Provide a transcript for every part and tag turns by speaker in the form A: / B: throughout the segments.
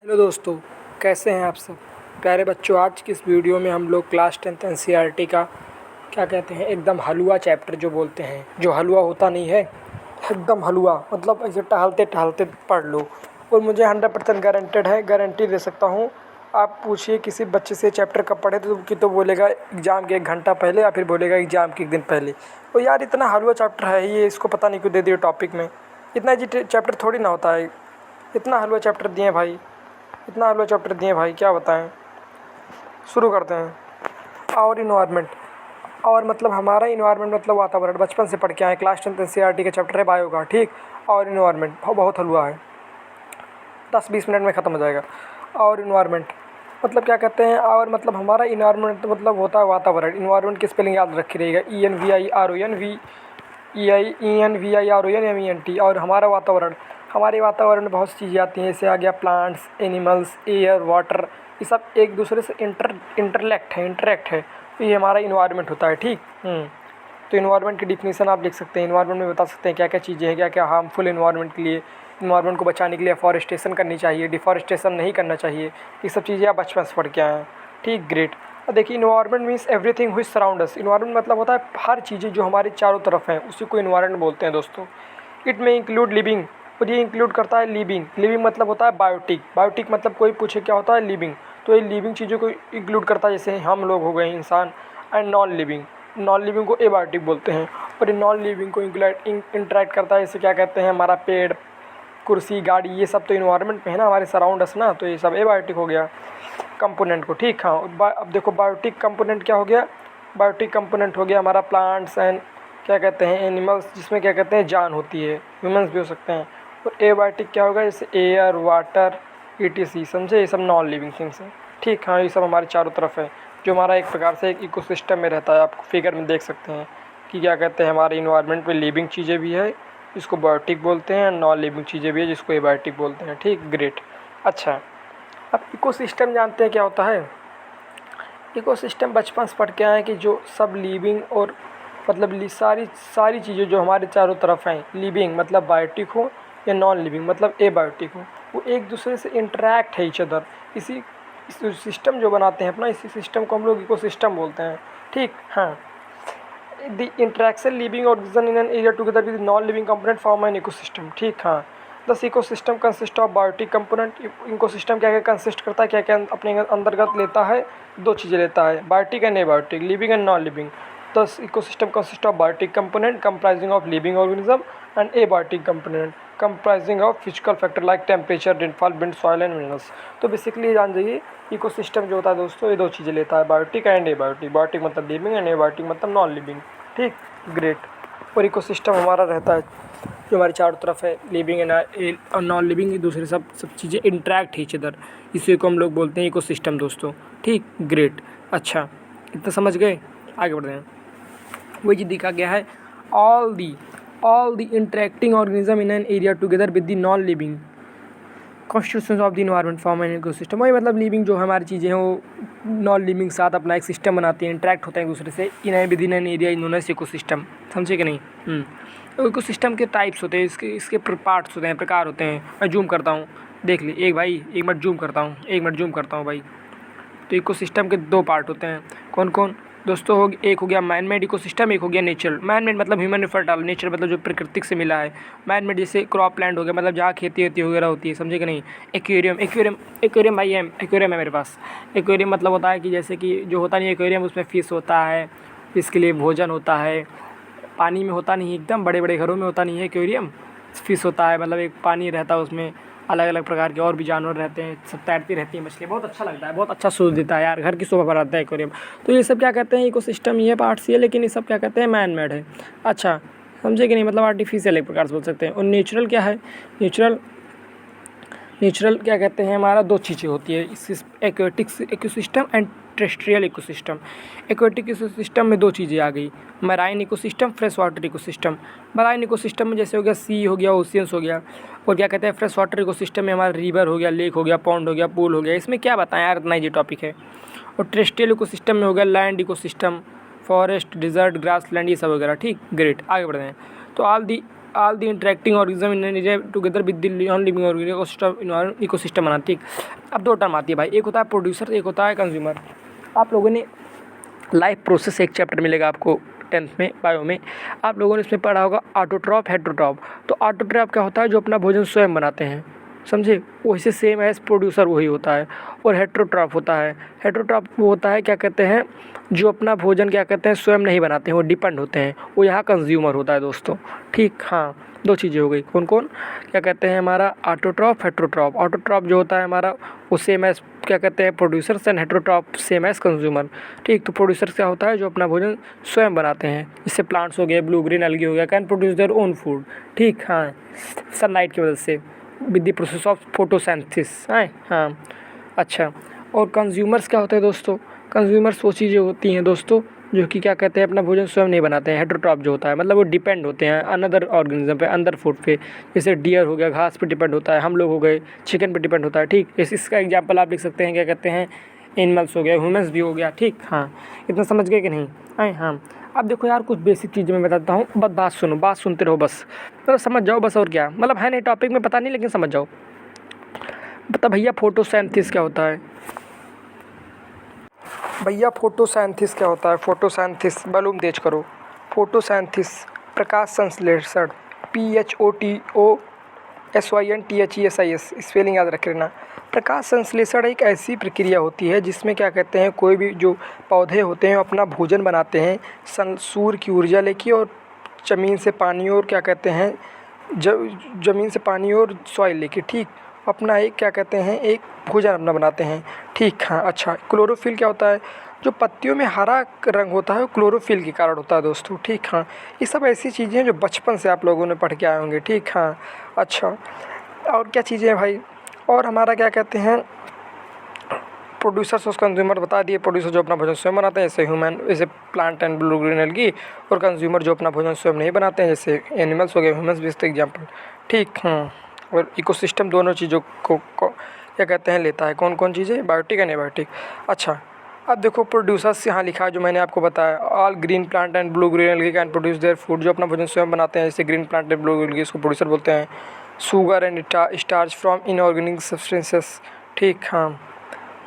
A: Hello दोस्तों, कैसे हैं आप सब प्यारे बच्चों। आज की इस वीडियो में हम लोग क्लास 10th एनसीईआरटी का क्या कहते हैं एकदम हलवा चैप्टर जो बोलते हैं, जो हलवा होता नहीं है एकदम हलवा, मतलब ऐसे टहलते टहलते पढ़ लो। और मुझे 100% गारंटेड है, गारंटी दे सकता हूँ। आप पूछिए किसी बच्चे से चैप्टर कब पढ़े तो बोलेगा एग्ज़ाम के 1 घंटा पहले या फिर बोलेगा एग्ज़ाम के 1 दिन पहले। तो यार इतना हलवा चैप्टर है ये, इसको पता नहीं क्यों दे दिया टॉपिक में। इतना जी चैप्टर थोड़ी ना होता है। इतना हलवा चैप्टर दिए भाई, इतना हलवा चैप्टर दिए भाई, क्या बताएं। शुरू करते हैं। और इन्वायरमेंट, और मतलब हमारा इन्वायरमेंट मतलब वातावरण, बचपन से पढ़ के आए। क्लास 10th एनसीईआरटी का चैप्टर है बायो का, ठीक। और इन्वायरमेंट बहुत हलवा है, 10-20 मिनट में ख़त्म हो जाएगा। और इन्वायरमेंट मतलब क्या कहते हैं, और मतलब हमारा इन्वायरमेंट मतलब होता है वातावरण। इन्वायरमेंट की स्पेलिंग याद रखी रहेगा, ENVIRONVENVIRONMENT। और हमारा वातावरण, हमारे वातावरण में बहुत सी चीज़ें आती हैं। जैसे आ गया प्लांट्स, एनिमल्स, एयर, वाटर, ये सब एक दूसरे से इंटरेक्ट है। तो ये हमारा इन्वायरमेंट होता है, ठीक। तो इन्वायरमेंट की डिफिनीसन आप लिख सकते हैं। इन्वायरमेंट में बता सकते हैं क्या क्या चीज़ें हैं, क्या क्या हार्मफुल इन्वायरमेंट के लिए। इन्वायरमेंट को बचाने के लिए फॉरेस्टेशन करनी चाहिए, डिफॉरेस्टेशन नहीं करना चाहिए। ये सब चीज़ें आप बचपन से पढ़ के आए हैं, ठीक, ग्रेट। और देखिए environment means everything which surround us. Environment मतलब होता है हर चीज़ें जो हमारे चारों तरफ हैं, उसी को इन्वायरमेंट बोलते हैं दोस्तों। इट में इंक्लूड लिविंग, और ये इंक्लूड करता है लिविंग। लिविंग मतलब होता है बायोटिक। बायोटिक मतलब कोई पूछे क्या होता है, लिविंग। तो ये लिविंग चीज़ों को इंक्लूड करता है, जैसे हम लोग हो गए इंसान। And non living, non living को एबायोटिक बोलते हैं। और ये नॉन लिविंग को इंटरेक्ट करता है, जैसे क्या कहते हैं हमारा पेड़, कुर्सी, गाड़ी, ये सब तो इन्वायरमेंट में है ना, हमारे सराउंड अस ना। तो ये सब एबायोटिक हो गया कंपोनेंट को, ठीक। हाँ, अब देखो बायोटिक कंपोनेंट क्या हो गया। बायोटिक कंपोनेंट हो गया हमारा प्लांट्स एंड क्या कहते हैं एनिमल्स, जिसमें क्या कहते हैं जान होती है, ह्यूमंस भी हो सकते हैं। और एबायोटिक क्या होगा, जैसे एयर, वाटर, ETC, समझे, ये सब नॉन लिविंग थिंग्स हैं, ठीक। हाँ, ये सब हमारे चारों तरफ है, जो हमारा एक प्रकार से एक इकोसिस्टम में रहता है। आप फिगर में देख सकते हैं कि क्या कहते हैं हमारे इन्वायरमेंट में लिविंग चीज़ें भी है, जिसको बायोटिक बोलते हैं, नॉन लिविंग चीज़ें भी है, जिसको एबायोटिक बोलते हैं, ठीक, ग्रेट। अच्छा, अब इकोसिस्टम जानते हैं क्या होता है। इकोसिस्टम बचपन से पढ़ के आए हैं कि जो सब लिविंग और मतलब सारी सारी चीज़ें जो हमारे चारों तरफ हैं, लिविंग मतलब बायोटिक हो या नॉन लिविंग मतलब एबायोटिक हो, वो एक दूसरे से इंटरेक्ट है ईच अदर। इसी सिस्टम जो बनाते हैं अपना, इसी सिस्टम को हम लोग इकोसिस्टम बोलते हैं, ठीक। हाँ, the interaction living organism in an area together with non living component form an ecosystem, ठीक। हाँ, thus ecosystem consist of biotic component. Ecosystem क्या क्या कंसिस्ट करता है, क्या क्या अपने अंतर्गत लेता है, 2 चीज़ें लेता है, biotic and abiotic, living and non living. Thus, ecosystem consists of biotic component comprising of living organism and abiotic component comprising of physical factor like temperature, rainfall, wind, soil and minerals। तो basically जान जाइए ecosystem जो होता है दोस्तों, ये 2 चीज़ें लेता है, बायोटिक एंड एबायोटिक। बायोटिक मतलब लिविंग एंड एबायोटिक मतलब नॉन लिविंग, ठीक, ग्रेट। और इकोसिस्टम हमारा रहता है जो हमारे चारों तरफ है, लिविंग एंड और नॉन लिविंग, एक दूसरे सब चीज़ें इंटरेक्ट है ईच अदर, इसी को हम लोग बोलते हैं इकोसिस्टम दोस्तों, ठीक, ग्रेट। अच्छा, इतना समझ गए, आगे बढ़ते हैं। वही चीज़ दिखा गया है, all the interacting organism in an area together with the non living constitutions of the environment form an ecosystem. वही मतलब लिविंग जो हमारी चीज़ें हैं वो नॉन लिविंग साथ अपना एक सिस्टम बनाती हैं, इंटरेक्ट होते हैं एक दूसरे से in with in an area in ecosystem, समझे कि नहीं। तो इकोसिस्टम के टाइप्स होते हैं, इसके पार्ट्स होते हैं, प्रकार होते हैं। मैं जूम करता हूँ, देख ली, एक मिनट जूम करता हूँ भाई। तो इकोसिस्टम के 2 पार्ट होते हैं, कौन कौन दोस्तों, एक हो गया मैन मेड इकोसिस्टम, एक हो गया नेचुरल। मैन मेड मतलब ह्यूमन एफर्ट डाल, नेचर मतलब जो प्रकृति से मिला है। मैन मेड जैसे क्रॉप लैंड हो गया, मतलब जहाँ खेती वेती वगैरह होती है, समझे कि नहीं। एक्वेरियम भाई एक्वेरियम है मेरे पास। एक्वेरियम मतलब होता है कि जैसे कि जो होता नहीं एक्वेरियम, उसमें फिश होता है, फिश के लिए भोजन होता है, पानी में होता नहीं, एकदम बड़े बड़े घरों में होता नहीं है एक्वेरियम, फिश होता है, मतलब एक पानी रहता है उसमें, अलग अलग प्रकार के और भी जानवर रहते हैं, सब तैरती रहती है मछली, बहुत अच्छा लगता है, बहुत अच्छा सूझ देता है यार, घर की शोभा बढ़ाता है एक्वेरियम। तो ये सब क्या कहते हैं इकोसिस्टम, ये पार्ट्स ये, लेकिन ये सब क्या कहते हैं मैन मेड है। अच्छा, समझे कि नहीं, मतलब आर्टिफिशियल एक प्रकार से बोल सकते हैं। और नेचुरल क्या है, नेचुरल क्या कहते हैं, हमारा 2 चीज़ें होती है, aquatic ecosystem and terrestrial ecosystem. Aquatic ecosystem में 2 चीज़ें आ गई, marine ecosystem, fresh water ecosystem. Marine ecosystem में जैसे हो गया सी हो गया, ओशियंस हो गया। और क्या कहते हैं फ्रेश वाटर इकोसिस्टम में हमारा रिवर हो गया, लेक हो गया, पॉन्ड हो गया, पूल हो गया। इसमें क्या बताएं यार, इतना ही टॉपिक है। और टेरेस्ट्रियल इकोसिस्टम में हो गया land ecosystem, forest, desert, grass land, ये सब वगैरह, ठीक, ग्रेट, आगे बढ़ते हैं। तो all the interacting organism in area together with the non living organism ecosystem बनाती है। अब दो टर्म आती है भाई, एक होता है प्रोड्यूसर, एक होता है कंज्यूमर। आप लोगों ने लाइफ प्रोसेस एक चैप्टर मिलेगा आपको 10th में बायो में, आप लोगों ने इसमें पढ़ा होगा ऑटोट्रॉफ हेटेरोट्रॉफ। तो ऑटोट्रॉफ क्या होता है, जो अपना भोजन स्वयं बनाते हैं, समझे, वैसे सेम एज प्रोड्यूसर वही होता है। और हेटेरोट्रॉफ होता है, हेटेरोट्रॉफ वो होता है क्या कहते हैं, जो अपना भोजन क्या कहते हैं स्वयं नहीं बनाते हैं, वो डिपेंड होते हैं, वो यहाँ कंज्यूमर होता है दोस्तों। ठीक, हाँ, दो चीज़ें हो गई, कौन कौन, क्या कहते हैं हमारा ऑटोट्रॉफ हेटेरोट्रॉफ। ऑटोट्रॉफ जो होता है हमारा वो सेम एज क्या कहते हैं producers, and heterotroph same as consumer. ठीक, तो प्रोड्यूसर्स क्या होता है, जो अपना भोजन स्वयं बनाते हैं, इससे प्लांट्स हो गए, ब्लू ग्रीन एल्गी हो गया, can produce their own food. ठीक, हाँ, सनलाइट की वजह से with the process of photosynthesis है, हाँ। अच्छा, और कंज्यूमर्स क्या होते हैं दोस्तों, कंज्यूमर्स वो चीज़ें होती हैं दोस्तों जो कि क्या कहते हैं अपना भोजन स्वयं नहीं बनाते हैं। हेटेरोट्रॉफ जो होता है मतलब वो डिपेंड होते हैं अनदर ऑर्गेनिज्म पे, अंदर फूड पे, जैसे डियर हो गया घास पे डिपेंड होता है, हम लोग हो गए चिकन पे डिपेंड होता है। ठीक, इसका एग्जांपल आप लिख सकते हैं, क्या कहते हैं एनिमल्स हो गया, ह्यूमन्स भी हो गया। ठीक, हाँ, इतना समझ गए कि नहीं, आए, हाँ। अब देखो यार कुछ बेसिक चीज़ें मैं बताता हूँ, बस बात सुनो, बात सुनते रहो बस, मतलब समझ जाओ बस, और क्या मतलब है नहीं टॉपिक में पता नहीं, लेकिन समझ जाओ। बता भैया फोटोसिंथेसिस क्या होता है, भैया फोटोसिंथेसिस क्या होता है, फोटोसिंथेसिस वॉल्यूम तेज करो। फोटोसिंथेसिस प्रकाश संश्लेषण, PHOTOSYNTHESIS, स्पेलिंग याद रख लेना। प्रकाश संश्लेषण एक ऐसी प्रक्रिया होती है जिसमें क्या कहते हैं कोई भी जो पौधे होते हैं अपना भोजन बनाते हैं सूर्य की ऊर्जा लेके, और ज़मीन से पानी और क्या कहते हैं ज़मीन से पानी और सॉइल लेके, ठीक, अपना एक क्या कहते हैं एक भोजन अपना बनाते हैं। ठीक, हाँ। अच्छा, क्लोरोफिल क्या होता है, जो पत्तियों में हरा रंग होता है वो क्लोरोफिल के कारण होता है दोस्तों। ठीक, हाँ, ये सब ऐसी चीज़ें हैं जो बचपन से आप लोगों ने पढ़ के आए होंगे। ठीक, हाँ। अच्छा, और क्या चीज़ें हैं भाई, और हमारा क्या कहते हैं प्रोड्यूसर्स और कंज्यूमर बता दिए। प्रोड्यूसर जो अपना भोजन स्वयं बनाते हैं जैसे ह्यूमन, जैसे plant and blue green algae, और कंज्यूमर जो अपना भोजन स्वयं नहीं बनाते हैं जैसे एनिमल्स हो गए, ह्यूमन्स भी इसके एग्जाम्पल। ठीक, हाँ। और इकोसिस्टम दोनों चीज़ों को क्या कहते हैं लेता है, कौन कौन चीज़ें, बायोटिक एंड एबायोटिक। अच्छा, अब देखो प्रोड्यूसर्स यहाँ लिखा है जो मैंने आपको बताया, all green plant and blue green algae can produce their food, जो अपना भोजन स्वयं बनाते हैं जैसे green plant and blue green algae, इसको प्रोड्यूसर बोलते हैं। Sugar and starch from inorganic substances. ठीक, हाँ।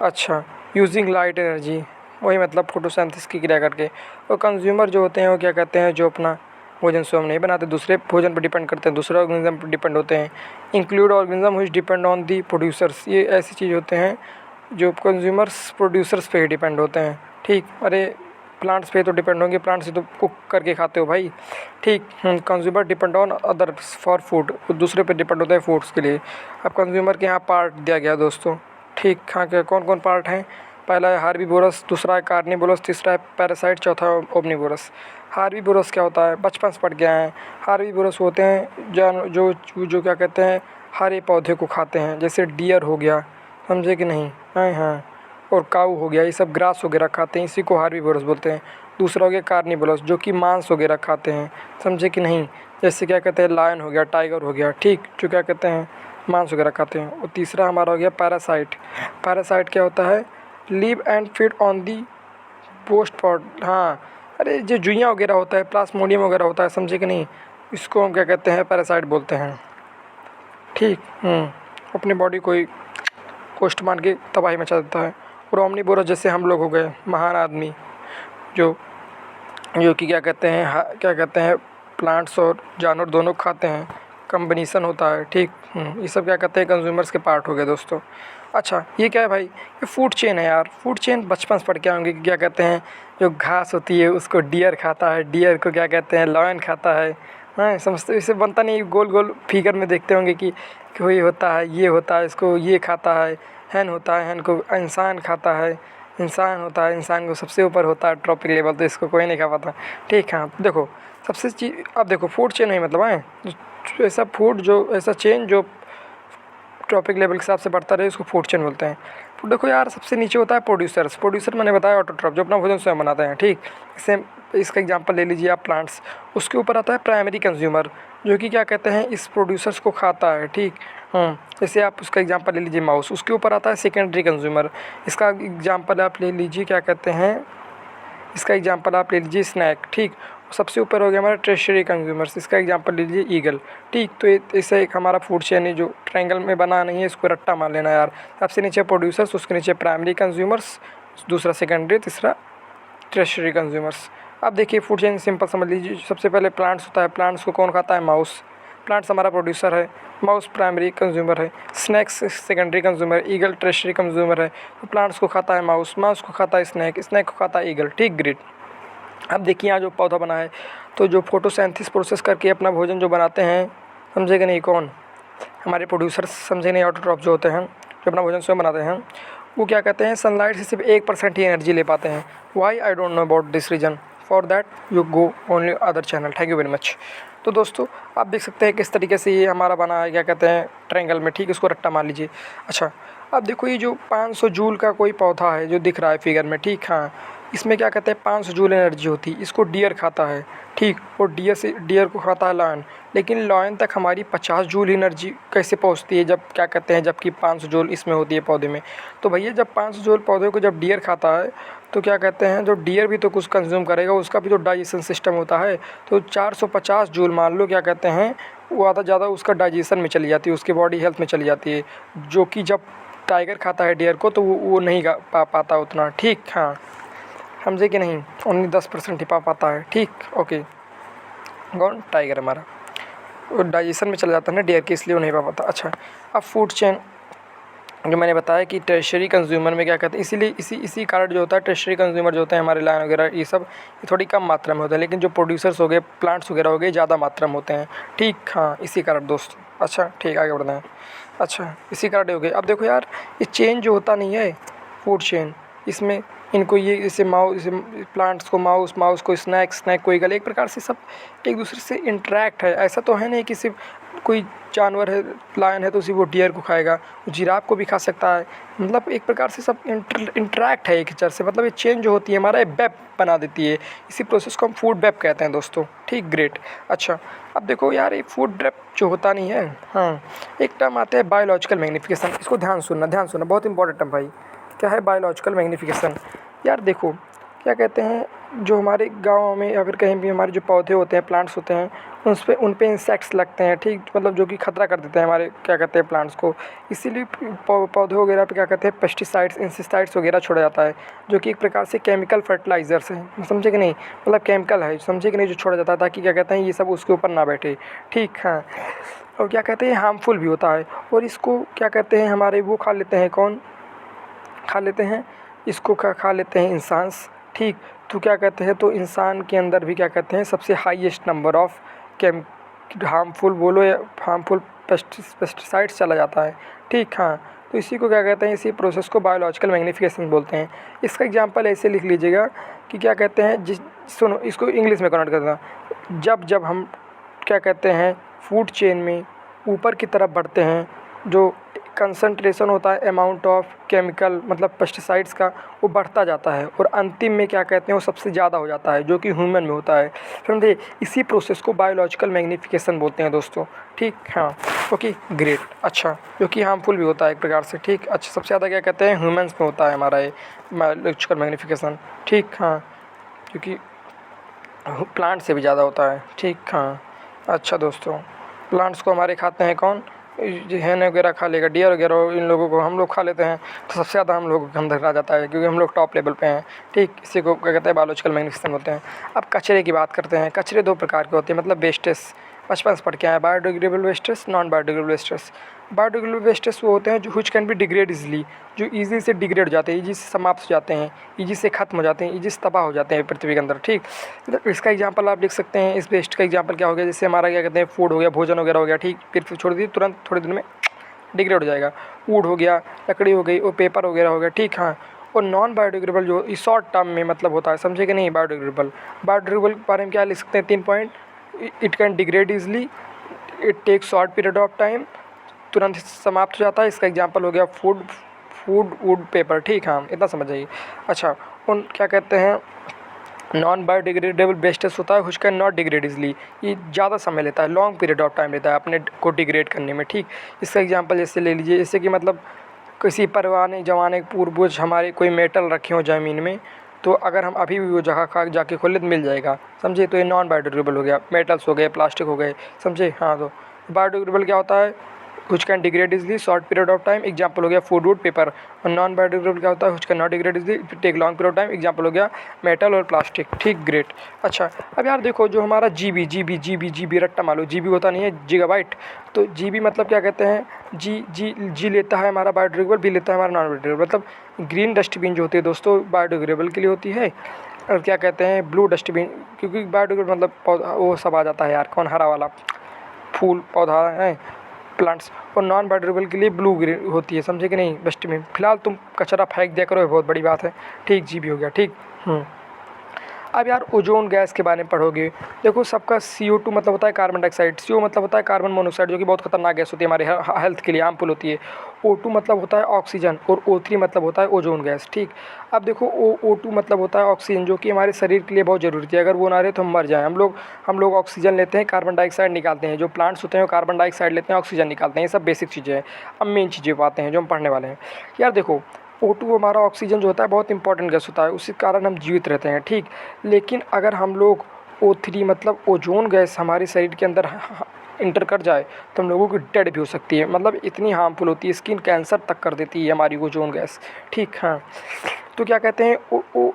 A: अच्छा, यूजिंग लाइट एनर्जी, वही मतलब फोटोसिंथेसिस की क्रिया करके। और कंज्यूमर जो होते हैं वो क्या कहते हैं जो अपना भोजन स्वयं नहीं बनाते, दूसरे भोजन पर डिपेंड करते हैं, दूसरे ऑर्गेनिज्म पर डिपेंड होते हैं। Include organism which depend on the producers, ये ऐसी चीज़ होते हैं जो कंज्यूमर्स प्रोड्यूसर्स पे ही डिपेंड होते हैं। ठीक, अरे प्लांट्स पे तो डिपेंड होंगे, प्लांट्स से तो कुक करके खाते हो भाई। ठीक, consumer depend on others for food, दूसरे पे डिपेंड होते हैं फूड्स के लिए। अब कंज्यूमर के यहाँ पार्ट दिया गया दोस्तों। ठीक, हाँ, क्या कौन कौन पार्ट हैं, पहला है हार्बीवोरस, दूसरा है कार्निवोरस, तीसरा है पैरासाइट, चौथा है ओमनीवोरस। हार्बीवोरस क्या होता है, बचपन से पढ़ के आए हैं। हार्बीवोरस होते हैं जो क्या कहते हैं हरे पौधे को खाते हैं, जैसे डियर हो गया, समझे कि नहीं, हाँ हाँ, और काऊ हो गया, ये सब ग्रास वगैरह खाते हैं, इसी को हार्बीवोरस बोलते हैं। दूसरा हो गया कार्निवोरस, जो कि मांस वगैरह खाते हैं, समझे कि नहीं, जैसे क्या कहते हैं लायन हो गया, टाइगर हो गया, ठीक, जो क्या कहते हैं मांस वगैरह खाते हैं। और तीसरा हमारा हो गया पैरासाइट। पैरासाइट क्या होता है, live and feed on the post pot, हाँ, अरे जो जुइयाँ वगैरह होता है, प्लाज्मोडियम वगैरह होता है, समझे कि नहीं, इसको हम क्या कहते हैं पैरासाइट बोलते हैं। ठीक, अपनी बॉडी को ही कोष्ठ मान के तबाही मचा देता है। और ओमनीवोरस जैसे हम लोग हो गए महान आदमी, जो कि क्या कहते हैं प्लांट्स और जानवर दोनों खाते हैं, कम्बिनेशन होता है। ठीक, ये सब क्या कहते हैं कंज्यूमर्स के पार्ट हो गए दोस्तों। अच्छा, ये क्या है भाई, ये फूड चेन है यार। फूड चेन बचपन से पढ़ के आएंगे कि क्या कहते हैं जो घास होती है उसको डियर खाता है, डियर को क्या कहते हैं लायन खाता है। हाँ, समझते, इसे बनता नहीं, गोल गोल फिगर में देखते होंगे कि कोई होता है, ये होता है, इसको ये खाता है, हैन होता है, हैन को इंसान खाता है, इंसान होता है, इंसान को सबसे ऊपर होता है ट्रॉपिक लेवल, तो इसको कोई नहीं खा पाता। ठीक, हाँ, देखो सबसे चीज़, अब देखो फूड चेन है मतलब है ऐसा फूड जो ऐसा चेन जो ट्रॉपिक लेवल के हिसाब से बढ़ता रहे, उसको फूड चेन बोलते हैं। तो देखो यार सबसे नीचे होता है प्रोड्यूसर्स। प्रोड्यूसर मैंने बताया ऑटोट्रॉफ, जो अपना भोजन स्वयं बनाते हैं। ठीक, सेम इसका एग्जांपल ले लीजिए आप प्लांट्स। उसके ऊपर आता है प्राइमरी कंज्यूमर, जो कि क्या कहते हैं इस प्रोड्यूसर्स को खाता है। ठीक, जैसे आप उसका एग्जांपल ले लीजिए माउस। उसके ऊपर आता है सेकेंडरी कंज्यूमर, इसका एग्जांपल आप ले लीजिए क्या कहते हैं, इसका एग्जांपल आप ले लीजिए स्नैक। ठीक, सबसे ऊपर हो गया हमारा टर्शियरी कंज्यूमर्स, इसका एग्जांपल लीजिए ईगल। ठीक, तो इससे एक हमारा फूड चेन है जो ट्रायंगल में बना नहीं है, इसको रट्टा मार लेना यार। सबसे नीचे प्रोड्यूसर्स, उसके नीचे प्राइमरी कंज्यूमर्स, दूसरा सेकेंडरी, तीसरा टर्शियरी कंज्यूमर्स। अब देखिए फूड चेन सिंपल समझ लीजिए। सबसे पहले प्लांट्स होता है, प्लांट्स को कौन खाता है? माउस। प्लांट्स हमारा प्रोड्यूसर है, माउस प्राइमरी कंज्यूमर है, snacks secondary consumer, eagle tertiary consumer है। तो प्लांट्स को खाता है माउस, माउस को खाता है स्नैक, स्नैक को खाता है ईगल। ठीक, ग्रेट। अब देखिए यहाँ जो पौधा बना है, तो जो फोटोसिंथेसिस प्रोसेस करके अपना भोजन जो बनाते हैं, समझेगा नहीं कौन? हमारे प्रोड्यूसर्स, समझे नहीं? ऑटोट्रॉफ जो होते हैं, जो अपना भोजन स्वयं बनाते हैं, वो क्या कहते हैं? सनलाइट से सिर्फ 1% ही एनर्जी ले पाते हैं। Why? I don't know about this reason, for that you go only other channel. Thank you very much. तो दोस्तों आप देख सकते हैं किस तरीके से ये हमारा बना है, क्या कहते हैं, ट्रायंगल में। ठीक, इसको रट्टा मान लीजिए। अच्छा, अब देखो ये जो 500 जूल का कोई पौधा है जो दिख रहा है फिगर में, ठीक, हाँ, इसमें क्या कहते हैं 500 जूल एनर्जी होती है। इसको डियर खाता है, ठीक, और डियर को खाता है लायन। लेकिन लायन तक हमारी 50 जूल एनर्जी कैसे पहुंचती है, जब क्या कहते हैं, जबकि 500 जूल इसमें होती है पौधे में। तो भैया जब 500 जूल पौधे को जब डियर खाता है, तो क्या कहते हैं, जो डियर भी तो कुछ कंज्यूम करेगा, उसका भी तो डाइजेशन सिस्टम होता है। तो 450 जूल मान लो, क्या कहते हैं, वो आधा ज़्यादा उसका डाइजेशन में चली जाती है, उसकी बॉडी हेल्थ में चली जाती है, जो कि जब टाइगर खाता है डियर को तो वो नहीं पाता उतना। ठीक, हाँ, समझे कि नहीं? ओनली 10% ही पा पाता है। ठीक, ओके। कौन? टाइगर हमारा। वो डाइजेशन में चला जाता है ना डियर के, इसलिए वो नहीं पा पाता। अच्छा, अब फूड चेन जो मैंने बताया कि टर्शियरी कंज्यूमर में क्या कहते हैं, इसीलिए इसी कारण जो होता है टर्शियरी कंज्यूमर जो होते हैं हमारे लायन वगैरह, ये सब ये थोड़ी कम मात्रा में होते हैं, लेकिन जो प्रोड्यूसर्स हो गए, प्लांट्स वगैरह हो गए, ज़्यादा मात्रा में होते हैं। ठीक, हाँ, इसी कारण दोस्तों। अच्छा, ठीक, आगे बढ़ते हैं। अच्छा, इसी कारण हो गए। अब देखो यार, ये चेन जो होता नहीं है, फूड चेन, इसमें इनको ये इसे प्लांट्स को माउस, माउस को स्नैक, स्नैक को ईगल, एक प्रकार से सब एक दूसरे से इंटरेक्ट है। ऐसा तो है नहीं कि सिर्फ कोई जानवर है, लायन है तो सिर्फ वो डियर को खाएगा, वो जिराफ को भी खा सकता है। मतलब एक प्रकार से सब इंटरेक्ट है एक नेचर से। मतलब ये चेन जो होती है हमारा वेब बना देती है। इसी प्रोसेस को हम फूड वेब कहते हैं दोस्तों। ठीक, ग्रेट। अच्छा, अब देखो यार, ये फूड वेब जो होता नहीं है, हाँ, एक टर्म आता है बायोलॉजिकल मैग्नीफिकेशन। इसको ध्यान सुनना, बहुत इंपॉर्टेंट टर्म भाई। क्या है बायोलॉजिकल मैग्नीफिकेशन? यार देखो, क्या कहते हैं, जो हमारे गाँव में या फिर कहीं भी हमारे जो पौधे होते हैं, प्लांट्स होते हैं, उन पे इंसेक्ट्स लगते हैं। ठीक, मतलब जो कि खतरा कर देते हैं हमारे, क्या कहते हैं, प्लांट्स को। इसीलिए पौधे वगैरह पे क्या कहते हैं, पेस्टिसाइड्स, इंसेक्टिसाइड्स वगैरह छोड़ा जाता है, जो कि एक प्रकार से केमिकल फर्टिलाइजर्स हैं, समझे कि नहीं? मतलब केमिकल है, समझे कि नहीं, जो छोड़ा जाता है ताकि क्या कहते हैं ये सब उसके ऊपर ना बैठे। ठीक, हाँ, और क्या कहते हैं, हार्मफुल भी होता है। और इसको क्या कहते हैं, हमारे वो खा लेते हैं, कौन खा लेते हैं इसको? खा लेते हैं इंसान। ठीक, तो क्या कहते हैं, तो इंसान के अंदर भी क्या कहते हैं, सबसे हाईएस्ट नंबर ऑफ हार्मफुल बोलो या हार्मफुल पेस्टिसाइड्स चला जाता है। ठीक, हाँ, तो इसी को क्या कहते हैं, इसी प्रोसेस को बायोलॉजिकल मैग्नीफिकेशन बोलते हैं। इसका एग्जांपल ऐसे लिख लीजिएगा कि क्या कहते हैं, सुनो, इसको इंग्लिश में कन्वर्ट करना। जब हम क्या कहते हैं फूड चेन में ऊपर की तरफ बढ़ते हैं, जो कंसंट्रेशन होता है अमाउंट ऑफ केमिकल, मतलब पेस्टिसाइड्स का, वो बढ़ता जाता है और अंतिम में क्या कहते हैं, वो सबसे ज़्यादा हो जाता है, जो कि ह्यूमन में होता है। समझे? इसी प्रोसेस को बायोलॉजिकल मैग्नीफिकेशन बोलते हैं दोस्तों। ठीक, हाँ, ओके, ग्रेट। अच्छा, जो कि हार्मफुल भी होता है एक प्रकार से। ठीक, अच्छा, सबसे ज़्यादा क्या कहते हैं, ह्यूमन्स में होता है हमारा ये बायोलॉजिकल मैग्नीफिकेशन। ठीक, हाँ, क्योंकि प्लांट से भी ज़्यादा होता है। ठीक, हाँ, अच्छा दोस्तों, प्लांट्स को हमारे खाते हैं कौन? हैन वगैरह खा लेगा, डियर वगैरह, इन लोगों को हम लोग खा लेते हैं, तो सबसे ज़्यादा हम लोग हम धरा जाता है, क्योंकि हम लोग टॉप लेवल पे हैं। ठीक, इसी को क्या कहते हैं, बायोलॉजिकल मैग्नीफिकेशन होते हैं। अब कचरे की बात करते हैं। कचरे दो प्रकार के होते हैं, मतलब वेस्टेज, बचपन से पढ़ के आए, biodegradable wastage, non biodegradable wastage. Biodegradable wastage वो होते हैं जो which can be degrade easily, जो ईजी से डिग्रेड हो जाते हैं, ईजी से समाप्त हो जाते हैं, ईजी से ख़त्म हो जाते हैं, ईजी से तबाह हो जाते हैं पृथ्वी के अंदर। ठीक, इसका एग्जांपल आप देख सकते हैं। इस वेस्ट का एग्जांपल क्या हो गया, जैसे हमारा क्या कहते हैं फूड हो गया, भोजन वगैरह हो गया। ठीक, फिर छोड़ दीजिए, तुरंत थोड़े दिन में डिग्रेड हो जाएगा। वुड हो गया, लकड़ी हो गई, और पेपर वगैरह हो गया। ठीक, हाँ, और नॉन बायोडिग्रेडेबल जो इस शॉर्ट टर्म में मतलब होता है, समझे कि नहीं? बायोडिग्रेडेबल के बारे में क्या लिख सकते हैं, 3 point. It can degrade easily, it take short period of time, तुरंत समाप्त हो जाता है। इसका एग्जांपल हो गया फूड, वुड, पेपर। ठीक, हाँ, इतना समझ जाइए। अच्छा, उन क्या कहते हैं, नॉन बायोडिग्रेडेबल वेस्टेज होता है which can not degrade easily, ये ज़्यादा समय लेता है, लॉन्ग पीरियड ऑफ टाइम लेता है अपने को डिग्रेड करने में। ठीक, इसका एग्जांपल जैसे ले लीजिए, जैसे कि मतलब किसी पुराने ज़माने के पूर्वज हमारे कोई मेटल रखे हो ज़मीन में, तो अगर हम अभी भी वो जगह खा जाके खोले तो मिल जाएगा, समझे। तो ये नॉन बायोडिग्रेडेबल हो गया, मेटल्स हो गए, प्लास्टिक हो गए, समझे। हाँ, तो बायोडिग्रेडेबल क्या होता है, which can degrade easily short period of time, example हो गया फूड वुड पेपर। और नॉन बायोडिग्रेडेबल क्या होता है, which can not degrade easily, it take long period of time, example हो गया मेटल और प्लास्टिक। ठीक, ग्रेट। अच्छा, अब यार देखो जो हमारा जीबी रट्टा मालो, जीबी होता नहीं है गीगाबाइट, तो जीबी मतलब क्या कहते हैं, जी लेता है हमारा बायोडिग्रेडेबल, बी लेता है हमारा नॉन बायोडिग्रेडेबल। मतलब ग्रीन डस्टबिन जो होती है दोस्तों बायोडिग्रेडेबल के लिए होती है, और क्या कहते हैं ब्लू डस्टबिन, क्योंकि बायोडिग्रेडेबल मतलब पौधा वो सब आ जाता है यार, कौन हरा वाला फूल पौधा है, प्लांट्स। और नॉन बायोडिग्रेडेबल के लिए ब्लू ग्रीन होती है, समझे कि नहीं डस्टबिन। फिलहाल तुम कचरा फेंक दिया करो, बहुत बड़ी बात है। ठीक, जी भी हो गया। ठीक। अब यार ओजोन गैस के बारे में पढ़ोगे। देखो सबका CO2 मतलब होता है कार्बन डाइऑक्साइड, CO मतलब होता है कार्बन मोनोऑक्साइड जो कि बहुत खतरनाक गैस होती है, हमारे हेल्थ के लिए हार्मफुल होती है। O2 मतलब होता है ऑक्सीजन, और O3 मतलब होता है ओजोन गैस। ठीक। अब देखो O2 मतलब होता है ऑक्सीजन जो कि हमारे शरीर के लिए बहुत ज़रूरी है, अगर वो ना रहे तो हम मर जाएँ। हम लोग ऑक्सीजन लेते हैं, कार्बन डाइऑक्साइड निकालते हैं। जो प्लांट्स होते हैं वो कार्बन डाइऑक्साइड लेते हैं, ऑक्सीजन निकालते हैं। ये सब बेसिक चीज़ें हैं। अब मेन चीज़ें पाते हैं जो हम पढ़ने वाले हैं। यार देखो O2 हमारा ऑक्सीजन जो होता है बहुत इंपॉर्टेंट गैस होता है, उसी कारण हम जीवित रहते हैं। ठीक। लेकिन अगर हम लोग O3 मतलब ओजोन गैस हमारे शरीर के अंदर इंटर कर जाए तो हम लोगों की डेड भी हो सकती है, मतलब इतनी हार्मफुल होती है, स्किन कैंसर तक कर देती है हमारी ओजोन गैस। ठीक। हाँ, तो क्या कहते हैं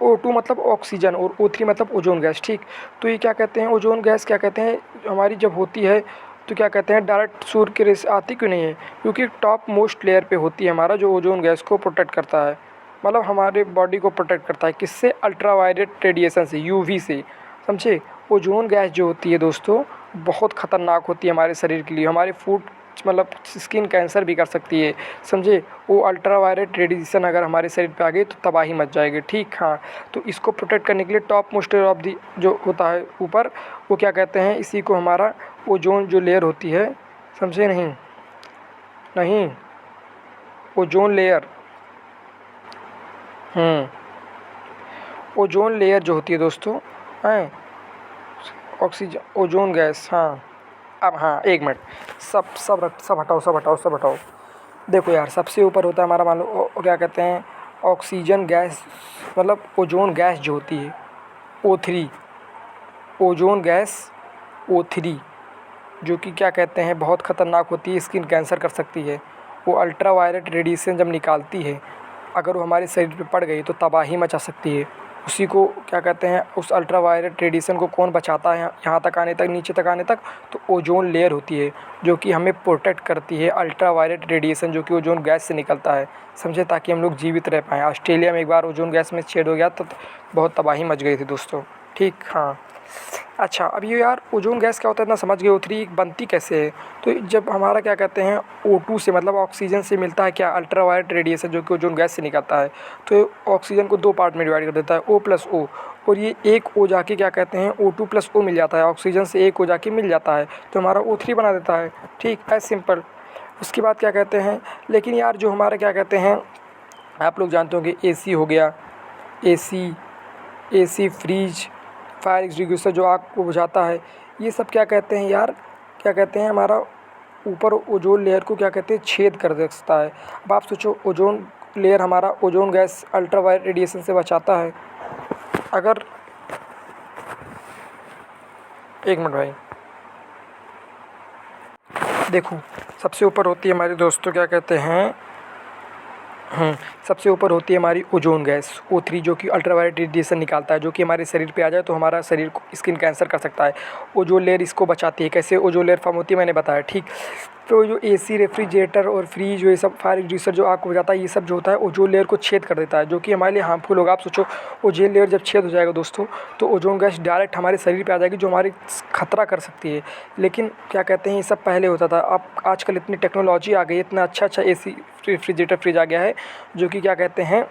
A: O2 मतलब ऑक्सीजन और O3 मतलब ओजोन गैस। ठीक। तो ये क्या कहते हैं ओजोन गैस क्या कहते हैं हमारी जब होती है तो क्या कहते हैं डायरेक्ट सूर्य की रेस आती क्यों नहीं है, क्योंकि टॉप मोस्ट लेयर पे होती है हमारा, जो ओजोन गैस को प्रोटेक्ट करता है, मतलब हमारे बॉडी को प्रोटेक्ट करता है। किससे, अल्ट्रावायलेट रेडिएशन से, UV से, समझे। ओजोन गैस जो होती है दोस्तों बहुत ख़तरनाक होती है हमारे शरीर के लिए, हमारे फूड मतलब स्किन कैंसर भी कर सकती है, समझे। वो अल्ट्रावायलेट रेडिएशन अगर हमारे शरीर पे आ गई तो तबाही मच जाएगी। ठीक। हाँ, तो इसको प्रोटेक्ट करने के लिए top most layer of the जो होता है ऊपर, वो क्या कहते हैं, इसी को हमारा ओजोन जो लेयर होती है, समझे नहीं, ओजोन लेयर। ओजोन लेयर जो होती है दोस्तों, हैं, ऑक्सीजन ओजोन गैस। हाँ, अब हाँ एक मिनट, सब हटाओ। देखो यार सबसे ऊपर होता है हमारा, मान लो क्या कहते हैं ऑक्सीजन गैस, मतलब ओजोन गैस जो होती है O3, ओजोन गैस O3 जो कि क्या कहते हैं बहुत ख़तरनाक होती है, स्किन कैंसर कर सकती है। वो अल्ट्रावायलेट रेडिएशन जब निकालती है, अगर वो हमारे शरीर पे पड़ गई तो तबाही मचा सकती है। उसी को क्या कहते हैं, उस अल्ट्रावायलेट रेडिएशन को कौन बचाता है यहाँ तक आने तक, नीचे तक आने तक, तो ओजोन लेयर होती है जो कि हमें प्रोटेक्ट करती है अल्ट्रावायलेट रेडिएशन जो कि ओजोन गैस से निकलता है, समझे, ताकि हम लोग जीवित रह पाएँ। ऑस्ट्रेलिया में एक बार ओजोन गैस में छेद हो गया तो बहुत तबाही मच गई थी दोस्तों। ठीक। हाँ, अच्छा, अब ये यार ओजोन गैस क्या होता है इतना समझ गए, O3 बनती कैसे है। तो जब हमारा क्या कहते हैं O2 से मतलब ऑक्सीजन से मिलता है क्या, अल्ट्रावायलेट रेडिएशन जो कि ओजोन गैस से निकलता है, तो ऑक्सीजन को 2 पार्ट में डिवाइड कर देता है, O+O, और ये एक O जाके क्या कहते हैं O2+O मिल जाता है, ऑक्सीजन से एक O जाके मिल जाता है तो हमारा O3 बना देता है। ठीक, एज सिंपल। उसके बाद क्या कहते हैं, लेकिन यार जो हमारा क्या कहते हैं, आप लोग जानते होंगे AC हो गया, AC फ्रीज, फायर एक्सटिंग्विशर जो आग को बुझाता है, ये सब क्या कहते हैं यार, क्या कहते हैं हमारा ऊपर ओजोन लेयर को क्या कहते हैं छेद कर सकता है। अब आप सोचो ओजोन लेयर हमारा ओजोन गैस अल्ट्रावायलेट रेडिएशन से बचाता है। अगर एक मिनट भाई, देखो सबसे ऊपर होती है हमारे दोस्तों क्या कहते हैं, सबसे ऊपर होती है हमारी ओजोन गैस O3 जो कि अल्ट्रावायलेट रेडिएशन निकालता है, जो कि हमारे शरीर पे आ जाए तो हमारा शरीर को स्किन कैंसर कर सकता है। ओजोन लेयर इसको बचाती है। कैसे ओजोन लेयर फॉर्म होती है मैंने बताया। ठीक। तो जो AC रेफ्रिजरेटर और फ्रीज ये सब फायर एक्सटिंग्विशर जो आग को बुझाता है, ये सब जो होता है ओजोन लेयर को छेद कर देता है, जो कि हमारे लिए हार्मफुल होगा। आप सोचो ओजोन लेयर जब छेद हो जाएगा दोस्तों तो ओजोन गैस डायरेक्ट हमारे शरीर पे आ जाएगी जो हमारी खतरा कर सकती है। लेकिन क्या कहते हैं ये सब पहले होता था, अब आजकल इतनी टेक्नोलॉजी आ गई, इतना अच्छा AC रेफ्रिजरेटर फ्रिज आ गया है जो कि क्या कहते हैं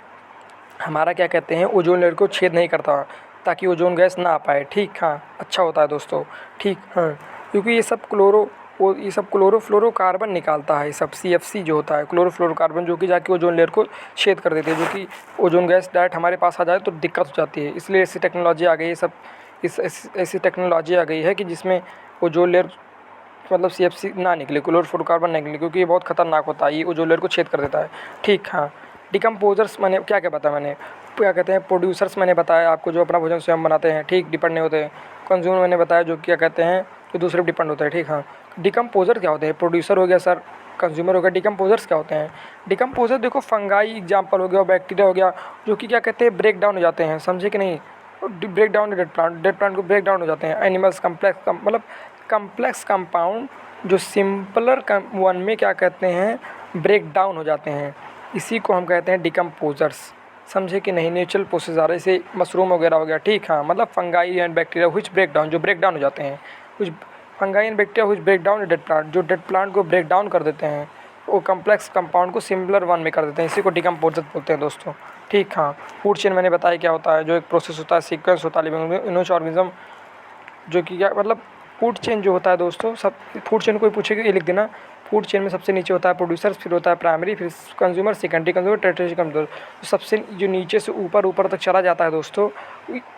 A: हमारा क्या कहते हैं ओजोन लेयर को छेद नहीं करता, ताकि ओजोन गैस ना आ पाए। ठीक। हाँ, अच्छा होता है दोस्तों। ठीक। हाँ, क्योंकि ये सब क्लोरोफ्लोरोकार्बन निकालता है, ये सब CFC जो होता है क्लोरोफ्लोरोकार्बन, जो कि जाके ओजोन लेयर को छेद कर देते हैं, जो कि ओजोन गैस डायरेक्ट हमारे पास आ जाए तो दिक्कत हो जाती है। इसलिए ऐसी टेक्नोलॉजी आ गई है, ऐसी टेक्नोलॉजी आ गई है कि जिसमें ओजोन लेयर मतलब CFC ना निकले, क्लोरोफ्लोरोकार्बन ना निकले, क्योंकि ये बहुत खतरनाक होता है, ये ओजोन लेयर को छेद कर देता है। ठीक। हाँ, डिकम्पोजर्स मैंने क्या क्या बताया मैंने, क्या कहते हैं प्रोड्यूसर्स मैंने बताया आपको, जो अपना भोजन स्वयं बनाते हैं, ठीक, डिपेंड नहीं होते। कंज्यूमर मैंने बताया जो क्या कहते हैं जो दूसरे पर डिपेंड होता है, ठीक। हाँ, डिकम्पोजर क्या होते हैं? प्रोड्यूसर हो गया सर, कंज्यूमर हो गया। डिकम्पोजर्स क्या होते हैं? डिकम्पोजर देखो फंगाई एग्जाम्पल हो गया और बैक्टीरिया हो गया, जो कि क्या कहते हैं ब्रेक डाउन हो जाते हैं, समझे कि नहीं? ब्रेक डाउन डेड प्लांट को ब्रेक डाउन हो जाते हैं। एनिमल्स कम्प्लेक्स मतलब कम्प्लेक्स कंपाउंड जो सिंपलर वन में क्या कहते हैं ब्रेक डाउन हो जाते हैं, इसी को हम कहते हैं डिकम्पोजर्स, समझे कि नहीं? नेचुरल प्रोसेस आ रहा है, जैसे मशरूम वगैरह हो गया, ठीक। हाँ, मतलब fungi and bacteria which break down, जो ब्रेक डाउन हो जाते हैं, कुछ fungi and bacteria which break down dead plant, जो डेड प्लांट को ब्रेक डाउन कर देते हैं, वो कम्प्लेक्स कंपाउंड को सिमिलर वन में कर देते हैं, इसी को डिकम्पोजर बोलते हैं दोस्तों, ठीक। हाँ, फूड चेन मैंने बताया क्या होता है, जो एक प्रोसेस होता है, सीक्वेंस होता है लिविंग इनोच ऑर्गेनिज्म, जो कि क्या मतलब फूड चेन जो होता है दोस्तों, सब फूड चेन कोई पूछेगा ये लिख देना। फूड चेन में सबसे नीचे होता है प्रोड्यूसर्स, फिर होता है प्राइमरी, फिर consumer, secondary consumer, tertiary consumer. तो सबसे जो नीचे से ऊपर ऊपर तक चला जाता है दोस्तों,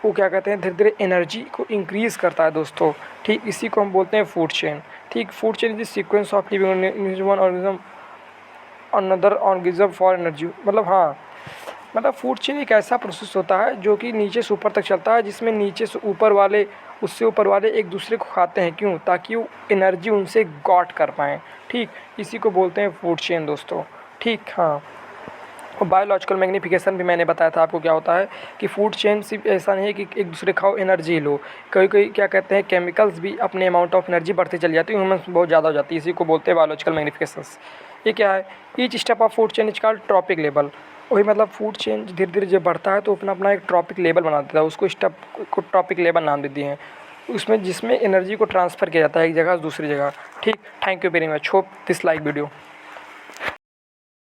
A: वो क्या कहते हैं धीरे धीरे एनर्जी को इंक्रीज़ करता है दोस्तों, ठीक। इसी को हम बोलते हैं फूड चेन, ठीक। Food chain is the sequence of living one organism another organism for energy, मतलब हाँ, मतलब फूड चेन एक ऐसा प्रोसेस होता है जो कि नीचे से ऊपर तक चलता है, जिसमें नीचे से ऊपर वाले उससे ऊपर वाले एक दूसरे को खाते हैं, क्यों? ताकि वो एनर्जी उनसे गॉट कर पाएँ, ठीक। इसी को बोलते हैं फूड चेन दोस्तों, ठीक। हाँ, और बायोलॉजिकल मैग्नीफिकेशन भी मैंने बताया था आपको क्या होता है कि फूड चेन सिर्फ ऐसा नहीं है कि एक दूसरे खाओ एनर्जी लो, कभी कभी क्या कहते हैं केमिकल्स भी अपने अमाउंट ऑफ एनर्जी बढ़ती चली जाती है, ह्यूमन्स बहुत ज़्यादा हो जाती है, इसी को बोलते हैं बायोलॉजिकल मैग्नीफिकेशंस। ये क्या है? Each step of food chain is called trophic level. वही मतलब फूड चेन धीरे धीरे जब बढ़ता है तो अपना अपना एक ट्रॉपिक लेवल बना देता है, उसको स्टेप को ट्रॉपिक लेवल नाम दे दिए हैं, उसमें जिसमें एनर्जी को ट्रांसफ़र किया जाता है एक जगह से दूसरी जगह, ठीक। Thank you very much, hope this like video.